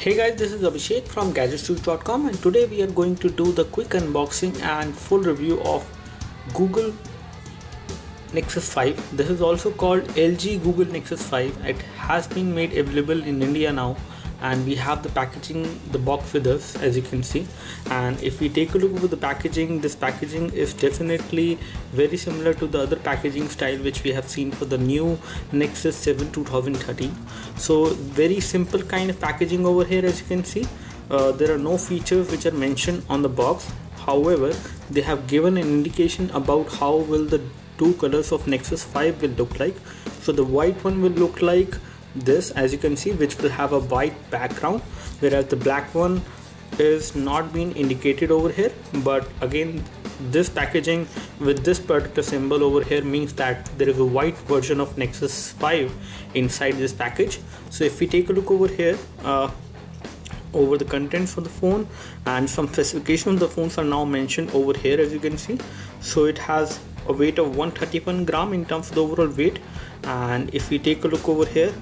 Hey guys, this is Abhishek from gadgetstudio.com and today we are going to do the quick unboxing and full review of Google Nexus 5. This is also called LG Google Nexus 5. It has been made available in India now and we have the packaging, the box with us as you can see. And if we take a look over the packaging, this packaging is definitely very similar to the other packaging style which we have seen for the new Nexus 7 2013. So very simple kind of packaging over here as you can see. There are no features which are mentioned on the box. However, they have given an indication about how will the two colors of Nexus 5 will look like. So the white one will look like this as you can see, which will have a white background, whereas the black one is not being indicated over here. But again, this packaging with this particular symbol over here means that there is a white version of Nexus 5 inside this package. So if we take a look over here, over the contents of the phone and some specifications of the phones are now mentioned over here as you can see. So it has a weight of 131 gram in terms of the overall weight, and if we take a look over here,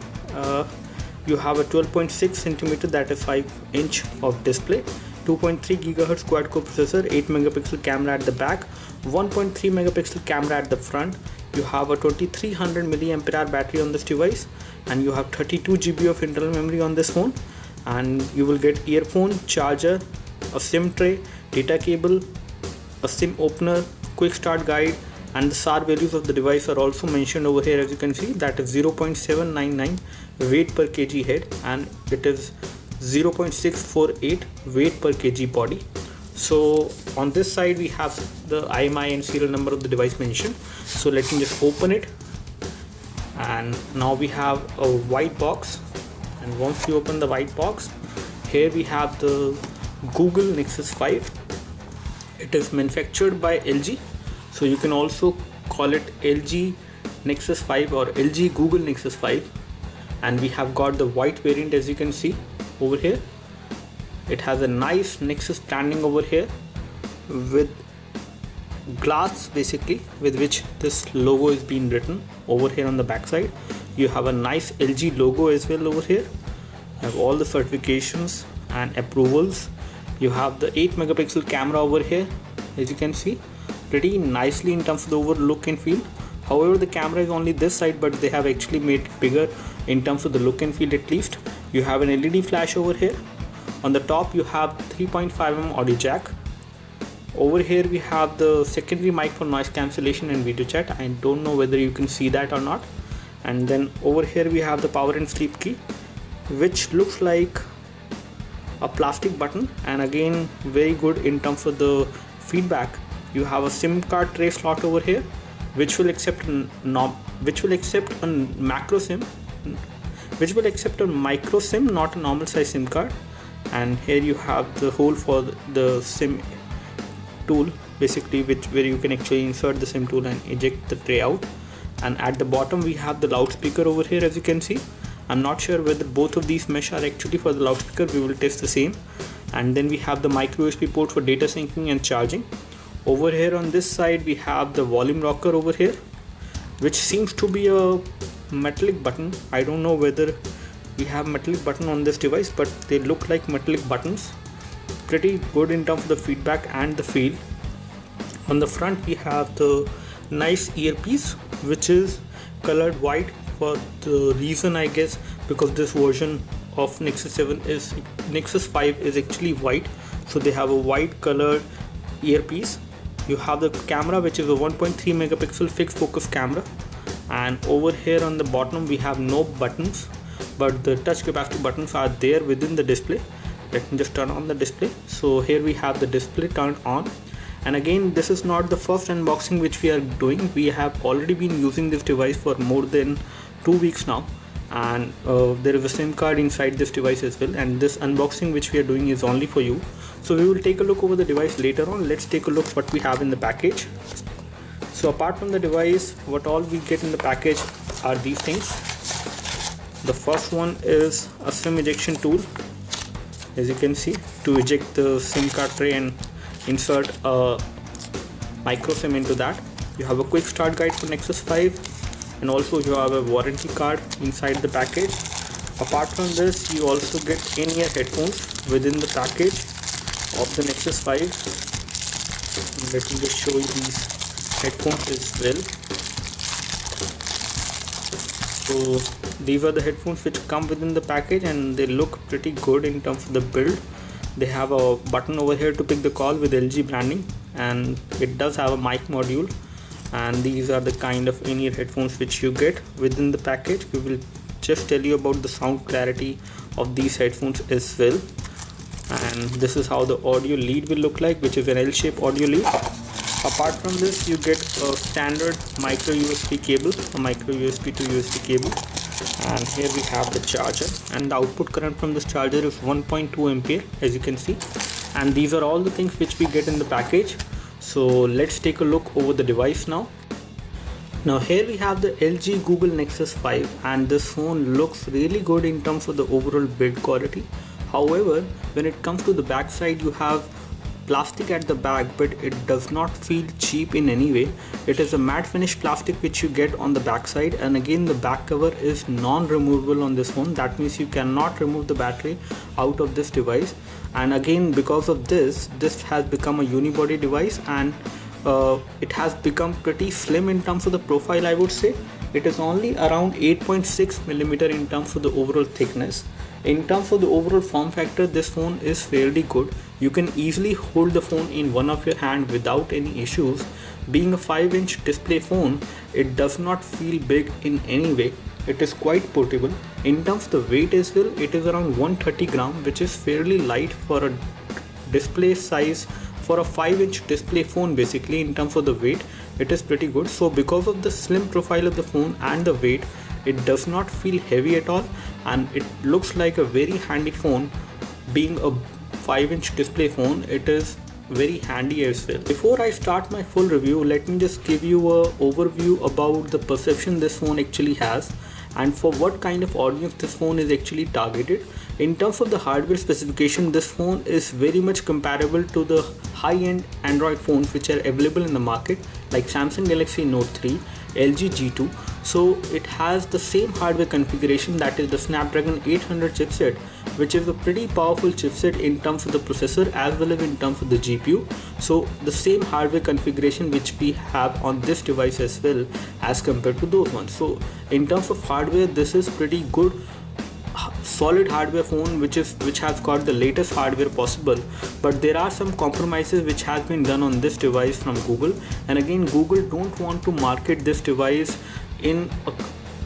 you have a 12.6 centimeter, that is 5-inch of display, 2.3 gigahertz quad core processor, 8 megapixel camera at the back, 1.3 megapixel camera at the front. You have a 2300 milliampere hour battery on this device, and you have 32 GB of internal memory on this phone. And you will get earphone, charger, a SIM tray, data cable, a SIM opener, quick start guide, and the SAR values of the device are also mentioned over here as you can see. That is 0.799 weight per kg head, and it is 0.648 weight per kg body. So on this side we have the IMEI and serial number of the device mentioned. So let me just open it, and now we have a white box. And once you open the white box, here we have the Google Nexus 5. It is manufactured by LG, so you can also call it LG Nexus 5 or LG Google Nexus 5. And we have got the white variant as you can see over here. It has a nice Nexus branding over here with glass basically, with which this logo is being written over here on the back side. You have a nice LG logo as well over here. You have all the certifications and approvals. You have the 8 megapixel camera over here as you can see, pretty nicely in terms of the overall look and feel. However, the camera is only this side, but they have actually made it bigger in terms of the look and feel at least. You have an LED flash over here. On the top you have 3.5mm audio jack. Over here we have the secondary mic for noise cancellation and video chat. I don't know whether you can see that or not. And then over here we have the power and sleep key, which looks like a plastic button, and again very good in terms of the feedback. You have a SIM card tray slot over here, which will accept a macro SIM, which will accept a micro SIM, not a normal size SIM card. And here you have the hole for the SIM tool basically, where you can actually insert the SIM tool and eject the tray out. And at the bottom we have the loudspeaker over here as you can see. I'm not sure whether both of these mesh are actually for the loudspeaker. We will test the same. And then we have the micro USB port for data syncing and charging. Over here on this side we have the volume rocker over here, which seems to be a metallic button. I don't know whether we have metallic button on this device, but they look like metallic buttons. Pretty good in terms of the feedback and the feel. On the front we have the nice earpiece, which is colored white for the reason I guess because this version of Nexus 5 is actually white, so they have a white colored earpiece. You have the camera, which is a 1.3 megapixel fixed focus camera, and over here on the bottom we have no buttons, but the touch capacitive buttons are there within the display. Let me just turn on the display. So here we have the display turned on. And again, this is not the first unboxing which we are doing. We have already been using this device for more than 2 weeks now, and there is a SIM card inside this device as well, and this unboxing which we are doing is only for you. So we will take a look over the device later on. Let's take a look what we have in the package. So apart from the device, what all we get in the package are these things. The first one is a SIM ejection tool, as you can see, to eject the SIM card tray and insert a micro SIM into that. You have a quick start guide for Nexus 5, and also you have a warranty card inside the package. Apart from this, you also get in-ear headphones within the package of the Nexus 5. Let me just show you these headphones as well. So these are the headphones which come within the package, and they look pretty good in terms of the build. They have a button over here to pick the call with LG branding, and it does have a mic module. And these are the kind of in-ear headphones which you get within the package. We will just tell you about the sound clarity of these headphones as well. And this is how the audio lead will look like, which is an L-shaped audio lead. Apart from this, you get a standard micro USB cable, a micro USB to USB cable. And here we have the charger, and the output current from this charger is 1.2 ampere, as you can see. And these are all the things which we get in the package. So let's take a look over the device now. Now here we have the LG Google Nexus 5, and this phone looks really good in terms of the overall build quality. However, when it comes to the back side, you have plastic at the back, but it does not feel cheap in any way. It is a matte finish plastic which you get on the back side, and again the back cover is non-removable on this phone. That means you cannot remove the battery out of this device. And again, because of this has become a unibody device, and it has become pretty slim in terms of the profile. I would say it is only around 8.6 millimeter in terms of the overall thickness. In terms of the overall form factor, this phone is fairly good. You can easily hold the phone in one of your hand without any issues. Being a 5-inch display phone, it does not feel big in any way. It is quite portable. In terms of the weight as well, it is around 130 gram, which is fairly light for a display size. For a 5-inch display phone, basically in terms of the weight, it is pretty good. So because of the slim profile of the phone and the weight, it does not feel heavy at all, and it looks like a very handy phone. Being a 5-inch display phone, it is very handy as well. Before I start my full review, let me just give you a overview about the perception this phone actually has, and for what kind of audience this phone is actually targeted. In terms of the hardware specification, this phone is very much comparable to the high-end Android phones which are available in the market, like Samsung Galaxy Note 3, LG G2. So it has the same hardware configuration, that is the Snapdragon 800 chipset, which is a pretty powerful chipset in terms of the processor as well as in terms of the GPU. So the same hardware configuration which we have on this device as well as compared to those ones. So in terms of hardware, this is pretty good, solid hardware phone which has got the latest hardware possible. But there are some compromises which has been done on this device from Google, and again Google don't want to market this device in a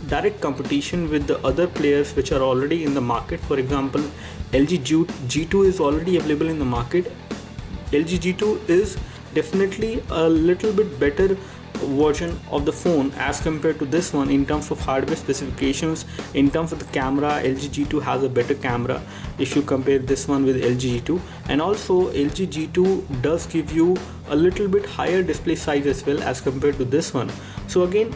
direct competition with the other players which are already in the market. For example, LG G2 is already available in the market. LG G2 is definitely a little bit better version of the phone as compared to this one in terms of hardware specifications. In terms of the camera, LG G2 has a better camera if you compare this one with LG G2, and also LG G2 does give you a little bit higher display size as well as compared to this one. So again,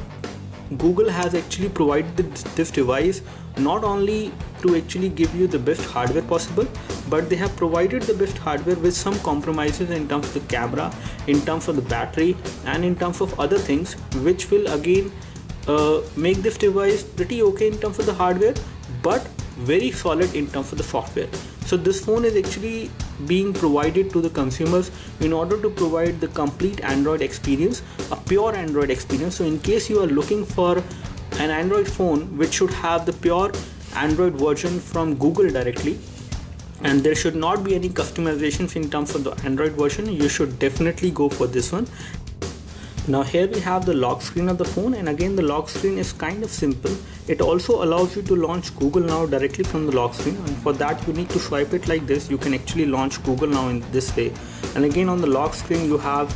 Google has actually provided this device not only to actually give you the best hardware possible, but they have provided the best hardware with some compromises in terms of the camera, in terms of the battery, and in terms of other things, which will again make this device pretty okay in terms of the hardware, but very solid in terms of the software. So this phone is actually being provided to the consumers in order to provide the complete Android experience, a pure Android experience. So in case you are looking for an Android phone which should have the pure Android version from Google directly, and there should not be any customizations in terms of the Android version, you should definitely go for this one. Now here we have the lock screen of the phone, and again the lock screen is kind of simple. It also allows you to launch Google Now directly from the lock screen, and for that you need to swipe it like this. You can actually launch Google Now in this way. And again on the lock screen you have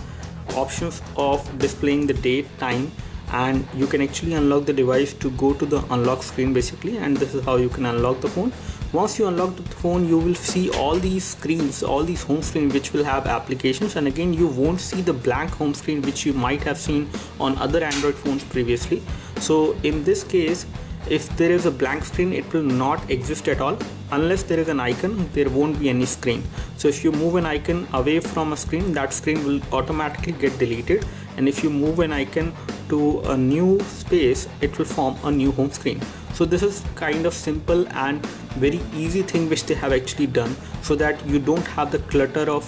options of displaying the date, time, and you can actually unlock the device to go to the unlock screen basically, and this is how you can unlock the phone. Once you unlock the phone, you will see all these screens, all these home screen which will have applications, and again you won't see the blank home screen which you might have seen on other Android phones previously. So in this case, if there is a blank screen, it will not exist at all. Unless there is an icon, there won't be any screen. So if you move an icon away from a screen, that screen will automatically get deleted, and if you move an icon to a new space, it will form a new home screen. So So this is kind of simple and very easy thing which they have actually done, so that you don't have the clutter of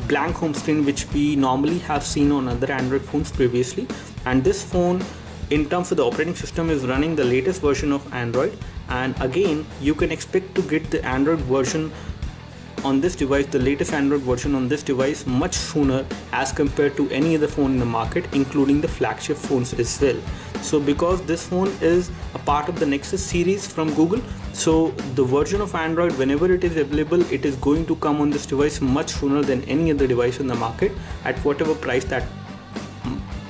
blank home screen which we normally have seen on other Android phones previously. And this phone, in terms of the operating system, is running the latest version of Android, and again you can expect to get the Android version on this device, the latest Android version on this device, much sooner as compared to any other phone in the market, including the flagship phones as well. So because this phone is a part of the Nexus series from Google, so the version of Android, whenever it is available, it is going to come on this device much sooner than any other device in the market at whatever price that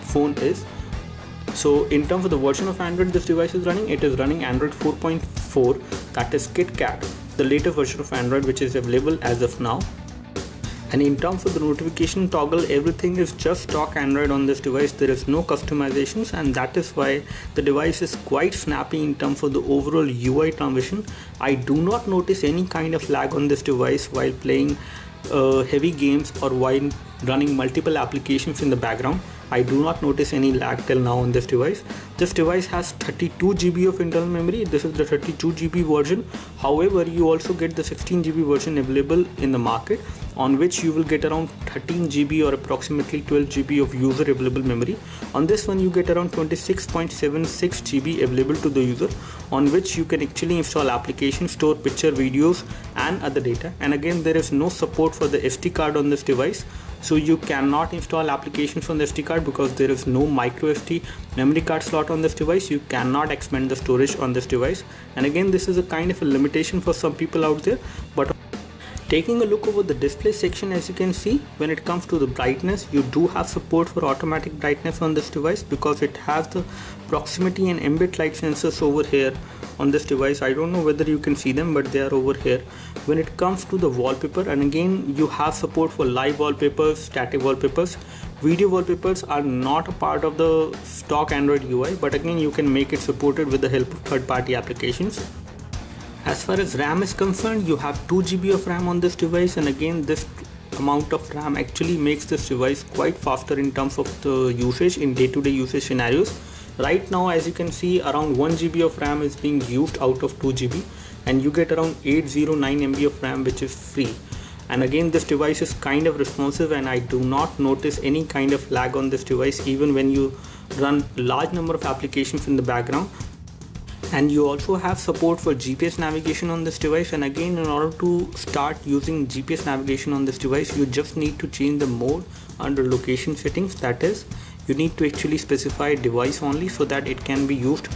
phone is. So in terms of the version of Android this device is running, it is running Android 4.4, that is KitKat, the latest version of Android which is available as of now. And in terms of the notification toggle, everything is just stock Android on this device. There is no customizations, and that is why the device is quite snappy in terms of the overall UI transition. I do not notice any kind of lag on this device while playing heavy games or while running multiple applications in the background. I do not notice any lag till now on this device. This device has 32 GB of internal memory. This is the 32 GB version. However, you also get the 16 GB version available in the market, on which you will get around 13 GB or approximately 12 GB of user available memory. On this one you get around 26.76 GB available to the user, on which you can actually install applications, store picture, videos and other data. And again, there is no support for the SD card on this device. So you cannot install applications on the SD card because there is no micro SD memory card slot on this device. You cannot expand the storage on this device, and again this is a kind of a limitation for some people out there. But taking a look over the display section, as you can see, when it comes to the brightness, you do have support for automatic brightness on this device because it has the proximity and ambient light sensors over here on this device. I don't know whether you can see them, but they are over here. When it comes to the wallpaper, and again you have support for live wallpapers, static wallpapers. Video wallpapers are not a part of the stock Android UI, but again you can make it supported with the help of third-party applications. As far as RAM is concerned, you have 2 GB of RAM on this device, and again this amount of RAM actually makes this device quite faster in terms of the usage in day-to-day usage scenarios. Right now, as you can see, around 1 GB of RAM is being used out of 2 GB, and you get around 809 MB of RAM, which is free. And again, this device is kind of responsive, and I do not notice any kind of lag on this device even when you run large number of applications in the background. And you also have support for GPS navigation on this device. And again, in order to start using GPS navigation on this device, you just need to change the mode under location settings. That is, you need to actually specify device only so that it can be used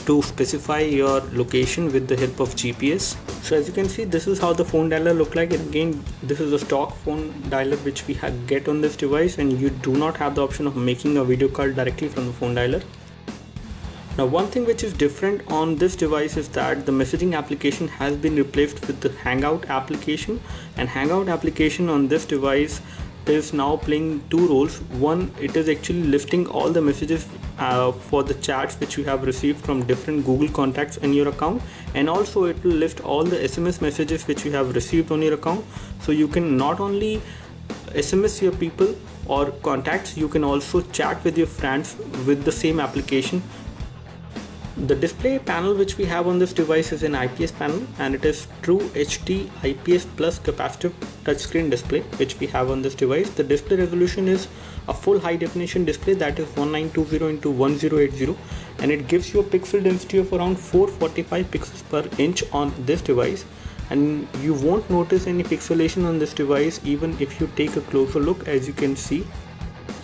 to specify your location with the help of GPS. So as you can see, this is how the phone dialer look like. And again, this is a stock phone dialer which we get on this device, and you do not have the option of making a video call directly from the phone dialer. Now, one thing which is different on this device is that the messaging application has been replaced with the Hangout application, and Hangout application on this device is now playing two roles. One, it is actually listing all the messages for the chats which you have received from different Google contacts in your account, and also it will list all the SMS messages which you have received on your account. So you can not only SMS your people or contacts, you can also chat with your friends with the same application. The display panel which we have on this device is an IPS panel, and it is True HD IPS Plus capacitive touchscreen display which we have on this device. The display resolution is a full high definition display, that is 1920 x 1080, and it gives you a pixel density of around 445 pixels per inch on this device. And you won't notice any pixelation on this device even if you take a closer look, as you can see.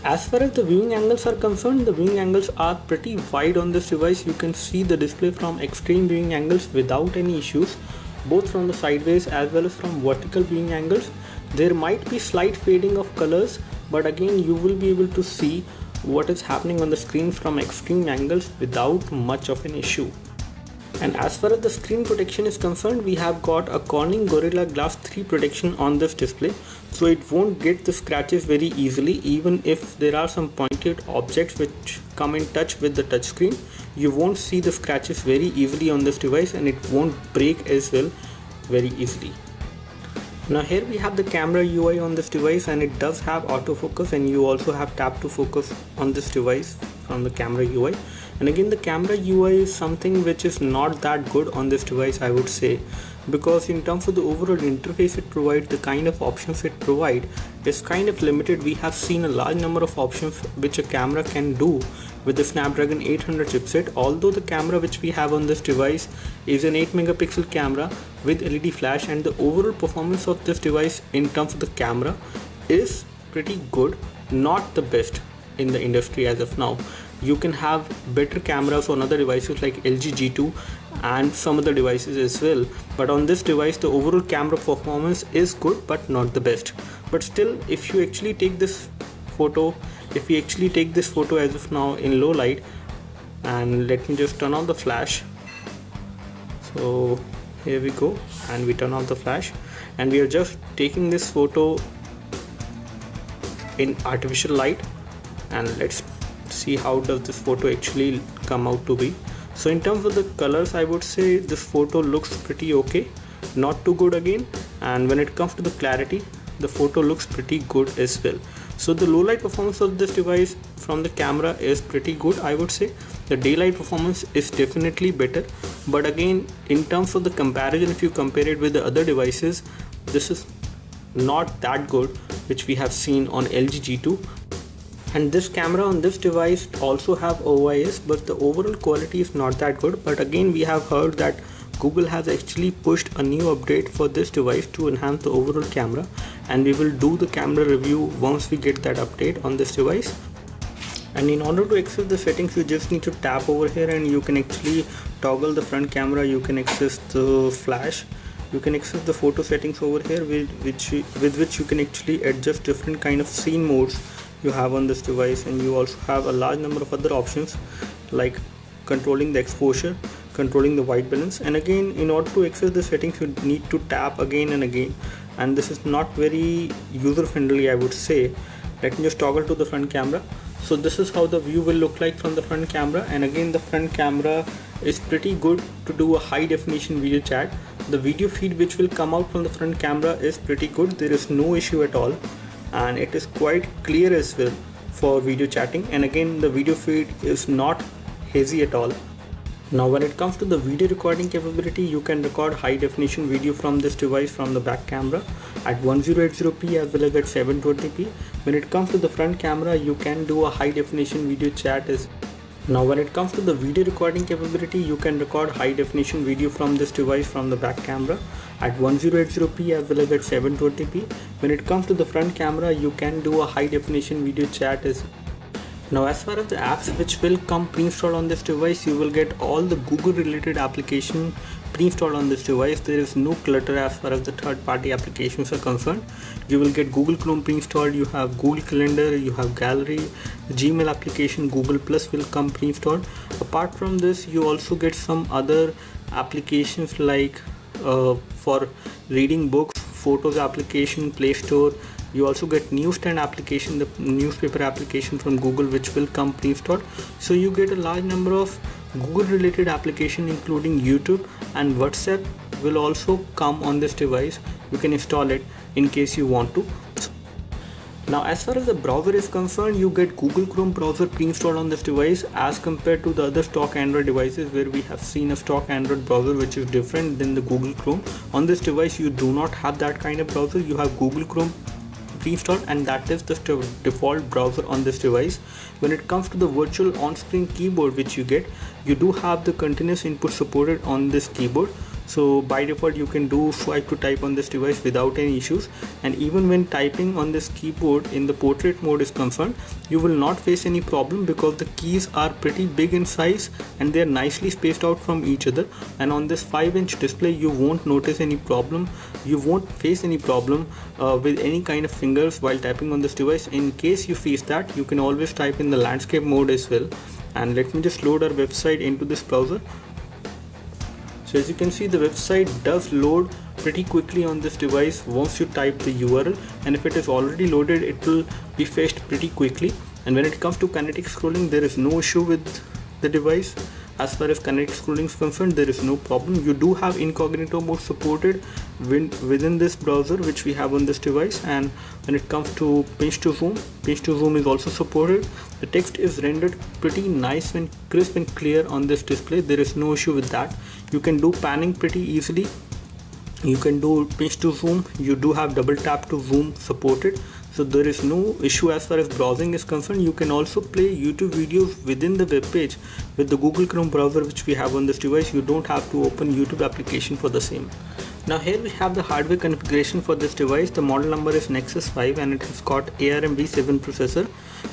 As far as the viewing angles are concerned, the viewing angles are pretty wide on this device. You can see the display from extreme viewing angles without any issues, both from the sideways as well as from vertical viewing angles. There might be slight fading of colors, but again you will be able to see what is happening on the screen from extreme angles without much of an issue. And as far as the screen protection is concerned, we have got a Corning Gorilla Glass 3 protection on this display, so it won't get the scratches very easily. Even if there are some pointed objects which come in touch with the touchscreen, you won't see the scratches very easily on this device, and it won't break as well very easily. Now here we have the camera UI on this device, and it does have autofocus, and you also have tap to focus on this device from the camera UI. And again, the camera UI is something which is not that good on this device, I would say, because in terms of the overall interface it provides, the kind of options it provides is kind of limited. We have seen a large number of options which a camera can do with the Snapdragon 800 chipset, although the camera which we have on this device is an 8 megapixel camera with LED flash, and the overall performance of this device in terms of the camera is pretty good, not the best in the industry as of now. You can have better cameras on other devices like LG G2 and some other devices as well, but on this device the overall camera performance is good but not the best. But still, if you actually take this photo, if we actually take this photo as of now in low light, and let me just turn on the flash. So here we go, and we turn on the flash, and we are just taking this photo in artificial light, and let's see how does this photo actually come out to be. So in terms of the colors, I would say this photo looks pretty okay, not too good again, and when it comes to the clarity, the photo looks pretty good as well. So the low light performance of this device from the camera is pretty good, I would say. The daylight performance is definitely better, but again, in terms of the comparison, if you compare it with the other devices, this is not that good which we have seen on LG G2. And this camera on this device also have OIS, but the overall quality is not that good. But again, we have heard that Google has actually pushed a new update for this device to enhance the overall camera, and we will do the camera review once we get that update on this device. And in order to access the settings, you just need to tap over here and you can actually toggle the front camera, you can access the flash, you can access the photo settings over here with which you can actually adjust different kind of scene modes you have on this device. And you also have a large number of other options like controlling the exposure, controlling the white balance. And again, in order to access the settings, you need to tap again and again, and this is not very user friendly, I would say. Let me just toggle to the front camera. So this is how the view will look like from the front camera, and again the front camera is pretty good to do a high definition video chat. The video feed which will come out from the front camera is pretty good, there is no issue at all, and it is quite clear as well for video chatting. And again, the video feed is not hazy at all. Now when it comes to the video recording capability, you can record high definition video from this device from the back camera at 1080p as well as at 720p. When it comes to the front camera, you can do a high definition video chat as Now when it comes to the video recording capability, you can record high definition video from this device from the back camera at 1080p as well as at 720p. When it comes to the front camera, you can do a high definition video chat as Now as far as the apps which will come pre-installed on this device, you will get all the Google related application pre-installed on this device. There is no clutter as far as the third-party applications are concerned. You will get Google Chrome pre-installed, you have Google Calendar, you have Gallery, the Gmail application, Google Plus will come pre-installed. Apart from this, you also get some other applications like for reading books, photos application, Play Store. You also get newsstand application, the newspaper application from Google, which will come pre-installed. So you get a large number of Google related application including YouTube, and WhatsApp will also come on this device. You can install it in case you want to. Now as far as the browser is concerned, you get Google Chrome browser pre-installed on this device as compared to the other stock Android devices where we have seen a stock Android browser which is different than the Google Chrome. On this device you do not have that kind of browser. You have Google Chrome pre-installed, and that is the default browser on this device. When it comes to the virtual on-screen keyboard which you get, you do have the continuous input supported on this keyboard. So by default you can do swipe to type on this device without any issues, and even when typing on this keyboard in the portrait mode is concerned, you will not face any problem because the keys are pretty big in size and they are nicely spaced out from each other. And on this 5-inch display you won't notice any problem, you won't face any problem with any kind of fingers while typing on this device. In case you face that, you can always type in the landscape mode as well. And let me just load our website into this browser. So as you can see, the website does load pretty quickly on this device once you type the URL, and if it is already loaded it will be fetched pretty quickly. And when it comes to kinetic scrolling, there is no issue with the device. As far as kinetic scrolling is concerned, there is no problem. You do have incognito mode supported, within this browser which we have on this device. And when it comes to pinch to zoom is also supported. The text is rendered pretty nice and crisp and clear on this display. There is no issue with that. You can do panning pretty easily. You can do pinch to zoom. You do have double tap to zoom supported, so there is no issue as far as browsing is concerned. You can also play YouTube videos within the web page with the Google Chrome browser which we have on this device. You don't have to open YouTube application for the same. Now here we have the hardware configuration for this device. The model number is Nexus 5 and it has got ARM V7 processor,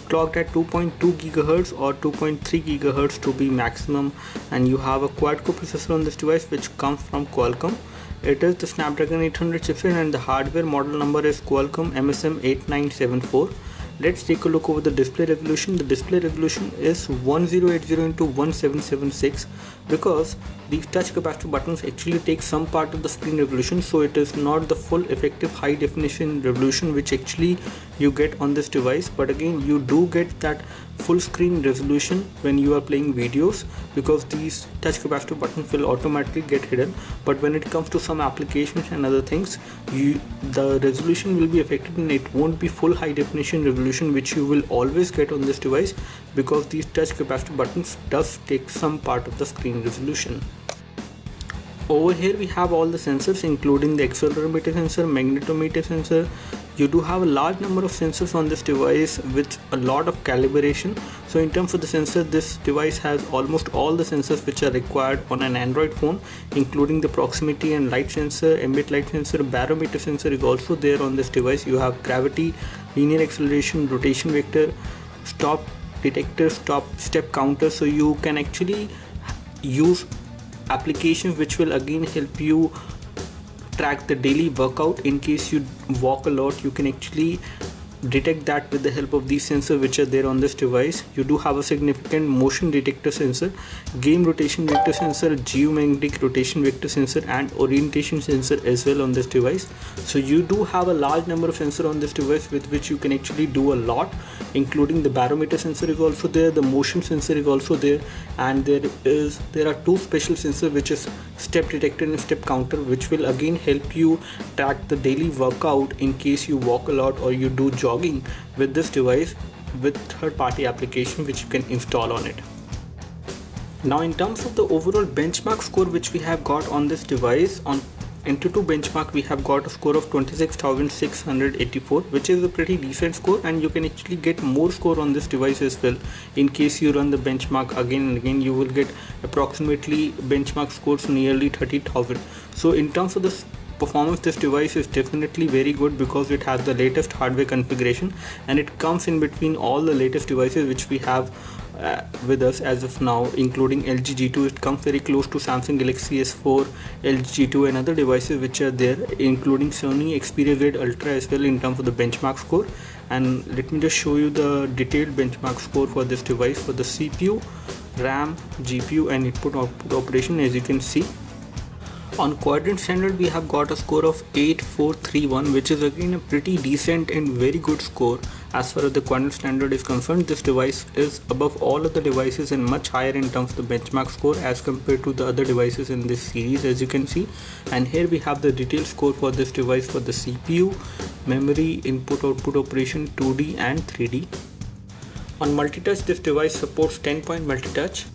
clocked at 2.2 GHz or 2.3 GHz to be maximum, and you have a quad-core processor on this device which comes from Qualcomm. It is the Snapdragon 800 chipset and the hardware model number is Qualcomm MSM8974. Let's take a look over the display resolution. The display resolution is 1080 into 1776 because these touch capacitive buttons actually take some part of the screen resolution, so it is not the full effective high definition resolution which actually you get on this device. But again, you do get that full screen resolution when you are playing videos because these touch capacitive buttons will automatically get hidden. But when it comes to some applications and other things, the resolution will be affected and it won't be full high definition resolution which you will always get on this device because these touch capacitive buttons does take some part of the screen resolution. Over here we have all the sensors including the accelerometer sensor, magnetometer sensor. You do have a large number of sensors on this device with a lot of calibration. So in terms of the sensor, this device has almost all the sensors which are required on an Android phone, including the proximity and light sensor, ambient light sensor, barometer sensor is also there on this device. You have gravity, linear acceleration, rotation vector, stop detector, step counter. So you can actually use applications which will again help you track the daily workout. In case you walk a lot, you can actually detect that with the help of these sensors which are there on this device. You do have a significant motion detector sensor, game rotation vector sensor, geomagnetic rotation vector sensor and orientation sensor as well on this device. So you do have a large number of sensors on this device with which you can actually do a lot, including the barometer sensor is also there, the motion sensor is also there, and there are two special sensors which is step detector and step counter, which will again help you track the daily workout in case you walk a lot or you do jogging with this device with third-party application which you can install on it. Now in terms of the overall benchmark score which we have got on this device, on Antutu benchmark we have got a score of 26,684, which is a pretty decent score, and you can actually get more score on this device as well. In case you run the benchmark again and again, you will get approximately benchmark scores nearly 30,000. So in terms of this performance, this device is definitely very good because it has the latest hardware configuration and it comes in between all the latest devices which we have with us as of now, including LG G2. It comes very close to Samsung Galaxy S4, LG G2 and other devices which are there, including Sony Xperia Z Ultra as well in terms of the benchmark score. And let me just show you the detailed benchmark score for this device for the CPU, RAM, GPU and input-output operation. As you can see, on quadrant standard we have got a score of 8431, which is again a pretty decent and very good score as far as the quadrant standard is concerned. This device is above all other devices and much higher in terms of the benchmark score as compared to the other devices in this series, as you can see. And here we have the detailed score for this device for the CPU, memory, input-output operation, 2D and 3D. On multi-touch, this device supports 10-point multi-touch.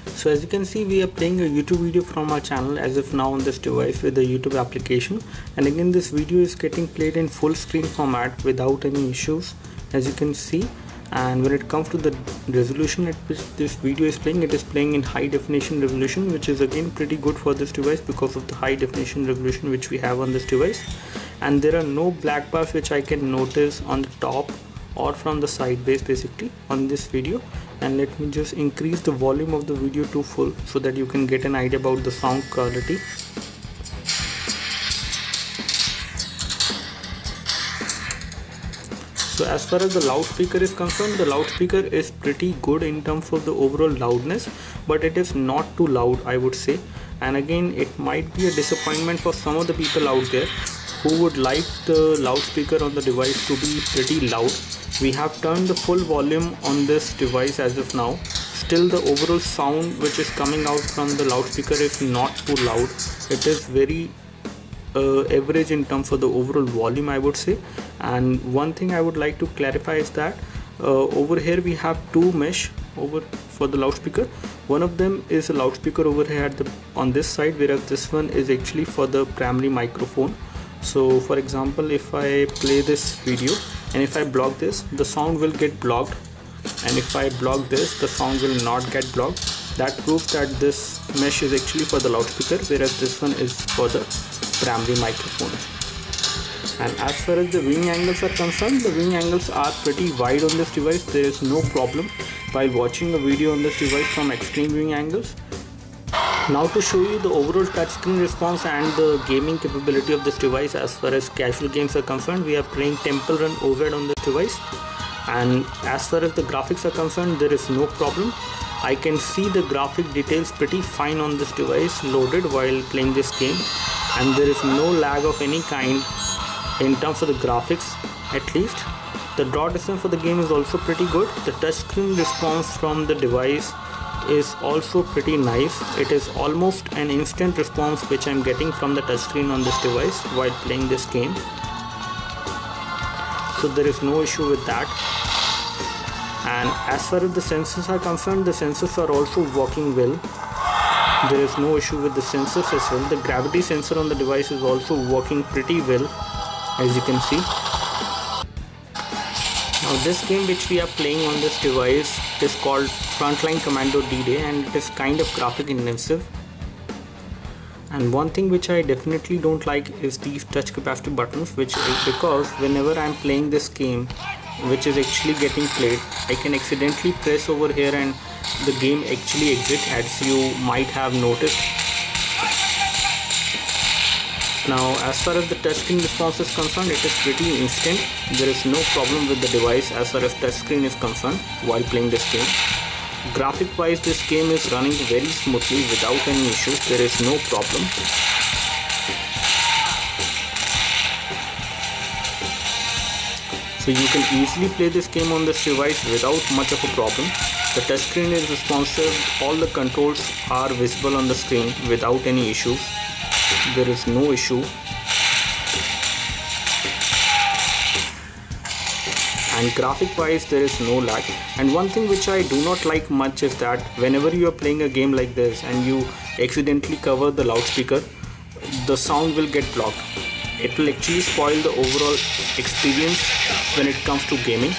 So as you can see, we are playing a YouTube video from our channel as of now on this device with the YouTube application, and again this video is getting played in full screen format without any issues, as you can see. And when it comes to the resolution at which this video is playing, it is playing in high definition resolution, which is again pretty good for this device because of the high definition resolution which we have on this device. And there are no black bars which I can notice on the top or from the sideways basically on this video. And let me just increase the volume of the video to full so that you can get an idea about the sound quality. So as far as the loudspeaker is concerned, the loudspeaker is pretty good in terms of the overall loudness, but it is not too loud, I would say. And again, it might be a disappointment for some of the people out there who would like the loudspeaker on the device to be pretty loud. We have turned the full volume on this device as of now. Still the overall sound which is coming out from the loudspeaker is not too loud. It is very average in terms of the overall volume, I would say. And one thing I would like to clarify is that over here we have two mesh over for the loudspeaker. One of them is a loudspeaker over here on this side, whereas this one is actually for the primary microphone. So for example, if I play this video and if I block this, the sound will get blocked, and if I block this, the sound will not get blocked. That proves that this mesh is actually for the loudspeaker, whereas this one is for the primary microphone. And as far as the viewing angles are concerned, the viewing angles are pretty wide on this device. There is no problem while watching a video on this device from extreme viewing angles. Now to show you the overall touchscreen response and the gaming capability of this device as far as casual games are concerned, we are playing Temple Run OZ on this device. And as far as the graphics are concerned, there is no problem. I can see the graphic details pretty fine on this device loaded while playing this game, and there is no lag of any kind in terms of the graphics at least. The draw distance for the game is also pretty good. The touchscreen response from the device is also pretty nice. It is almost an instant response which I'm getting from the touchscreen on this device while playing this game. So there is no issue with that. And as far as the sensors are concerned, the sensors are also working well. There is no issue with the sensors as well. The gravity sensor on the device is also working pretty well, as you can see. Now this game which we are playing on this device is called Frontline Commando D-Day, and it is kind of graphic intensive. And one thing which I definitely don't like is these touch capacitive buttons, which is because whenever I'm playing this game which is actually getting played, I can accidentally press over here and the game actually exits, as you might have noticed. Now as far as the touchscreen response is concerned, it is pretty instant. There is no problem with the device as far as touchscreen is concerned while playing this game. Graphic wise, this game is running very smoothly without any issues. There is no problem. So you can easily play this game on this device without much of a problem. The touchscreen is responsive. All the controls are visible on the screen without any issues. There is no issue. And graphic wise, there is no lag. And one thing which I do not like much is that whenever you are playing a game like this and you accidentally cover the loudspeaker, the sound will get blocked. It will actually spoil the overall experience when it comes to gaming.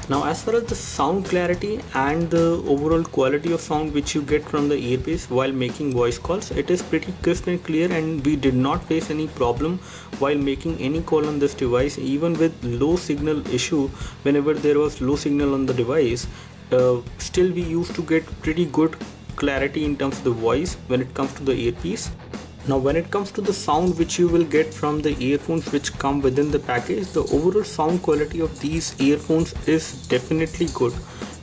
Now as far as the sound clarity and the overall quality of sound which you get from the earpiece while making voice calls, it is pretty crisp and clear, and we did not face any problem while making any call on this device. Even with low signal issue, whenever there was low signal on the device, still we used to get pretty good clarity in terms of the voice when it comes to the earpiece. Now when it comes to the sound which you will get from the earphones which come within the package, the overall sound quality of these earphones is definitely good,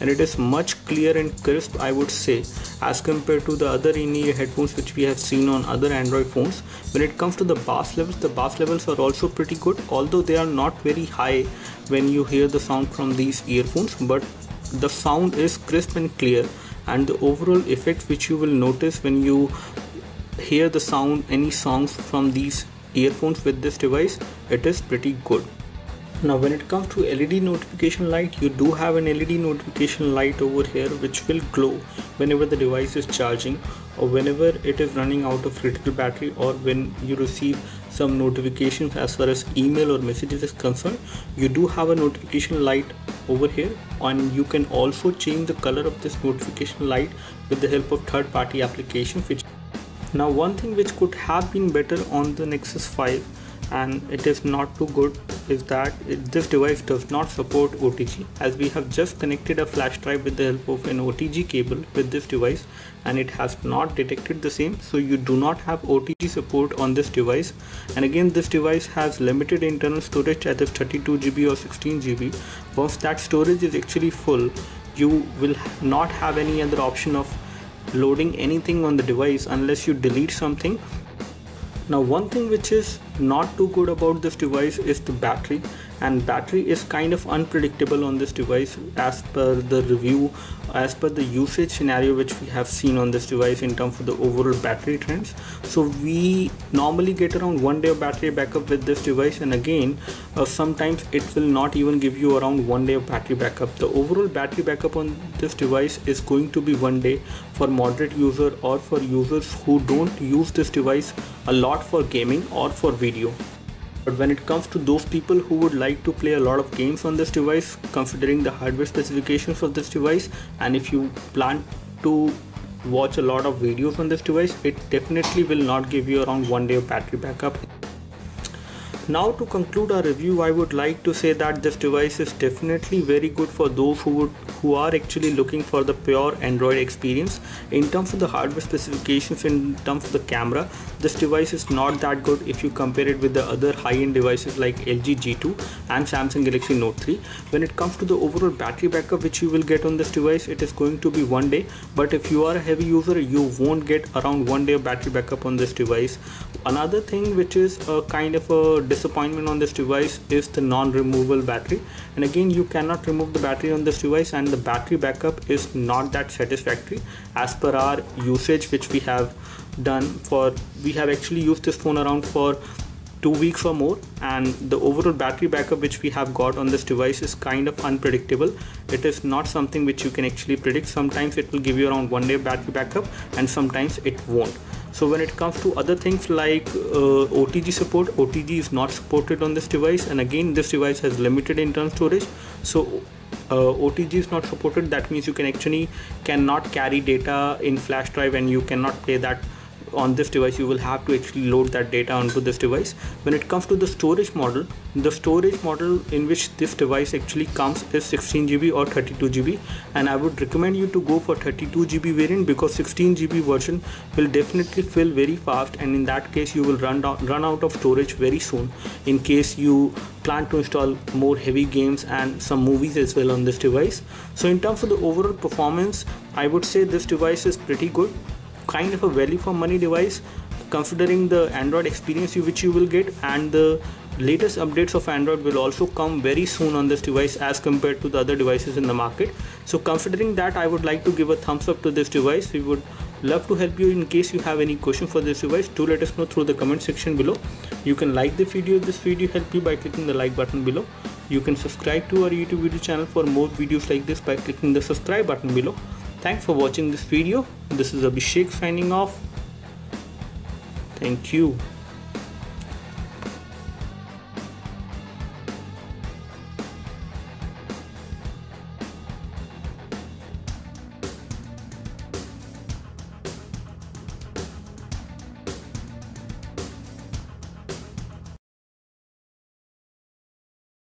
and it is much clear and crisp, I would say, as compared to the other in-ear headphones which we have seen on other Android phones. When it comes to the bass levels are also pretty good, although they are not very high when you hear the sound from these earphones, but the sound is crisp and clear, and the overall effect which you will notice when you hear the sound, any songs from these earphones with this device, it is pretty good. Now when it comes to LED notification light, you do have an LED notification light over here which will glow whenever the device is charging, or whenever it is running out of critical battery, or when you receive some notifications as far as email or messages is concerned. You do have a notification light over here, and you can also change the color of this notification light with the help of third-party applications. Now one thing which could have been better on the Nexus 5, and it is not too good, is that this device does not support OTG, as we have just connected a flash drive with the help of an OTG cable with this device, and it has not detected the same. So you do not have OTG support on this device. And again, this device has limited internal storage, that is 32 GB or 16 GB. Once that storage is actually full, you will not have any other option of loading anything on the device unless you delete something. Now one thing which is not too good about this device is the battery, and battery is kind of unpredictable on this device as per the review, as per the usage scenario which we have seen on this device in terms of the overall battery trends. So we normally get around 1 day of battery backup with this device, and again sometimes it will not even give you around 1 day of battery backup. The overall battery backup on this device is going to be 1 day for moderate user or for users who don't use this device a lot for gaming or for video. But when it comes to those people who would like to play a lot of games on this device, considering the hardware specifications of this device, and if you plan to watch a lot of videos on this device, it definitely will not give you around 1 day of battery backup. Now to conclude our review, I would like to say that this device is definitely very good for those who are actually looking for the pure Android experience. In terms of the hardware specifications, in terms of the camera, this device is not that good if you compare it with the other high-end devices like LG G2 and Samsung Galaxy Note 3. When it comes to the overall battery backup which you will get on this device, it is going to be 1 day, but if you are a heavy user, you won't get around 1 day of battery backup on this device. Another thing which is a kind of a disappointment on this device is the non-removable battery, and again you cannot remove the battery on this device, and the battery backup is not that satisfactory as per our usage which we have done. We have actually used this phone around for 2 weeks or more, and the overall battery backup which we have got on this device is kind of unpredictable. It is not something which you can actually predict. Sometimes it will give you around 1 day battery backup and sometimes it won't. So when it comes to other things like OTG support, OTG is not supported on this device, and again this device has limited internal storage, so OTG is not supported. That means you cannot carry data in flash drive, and you cannot play that on this device. You will have to actually load that data onto this device. When it comes to the storage model in which this device actually comes is 16 GB or 32 GB, and I would recommend you to go for 32 GB variant because 16 GB version will definitely fill very fast, and in that case you will run out of storage very soon in case you plan to install more heavy games and some movies as well on this device. So in terms of the overall performance, I would say this device is pretty good, kind of a value for money device considering the Android experience which you will get, and the latest updates of Android will also come very soon on this device as compared to the other devices in the market. So considering that, I would like to give a thumbs up to this device. We would love to help you. In case you have any question for this device, do let us know through the comment section below. You can like the video if this video helped you by clicking the like button below. You can subscribe to our YouTube video channel for more videos like this by clicking the subscribe button below. Thanks for watching this video. This is Abhishek signing off. Thank you.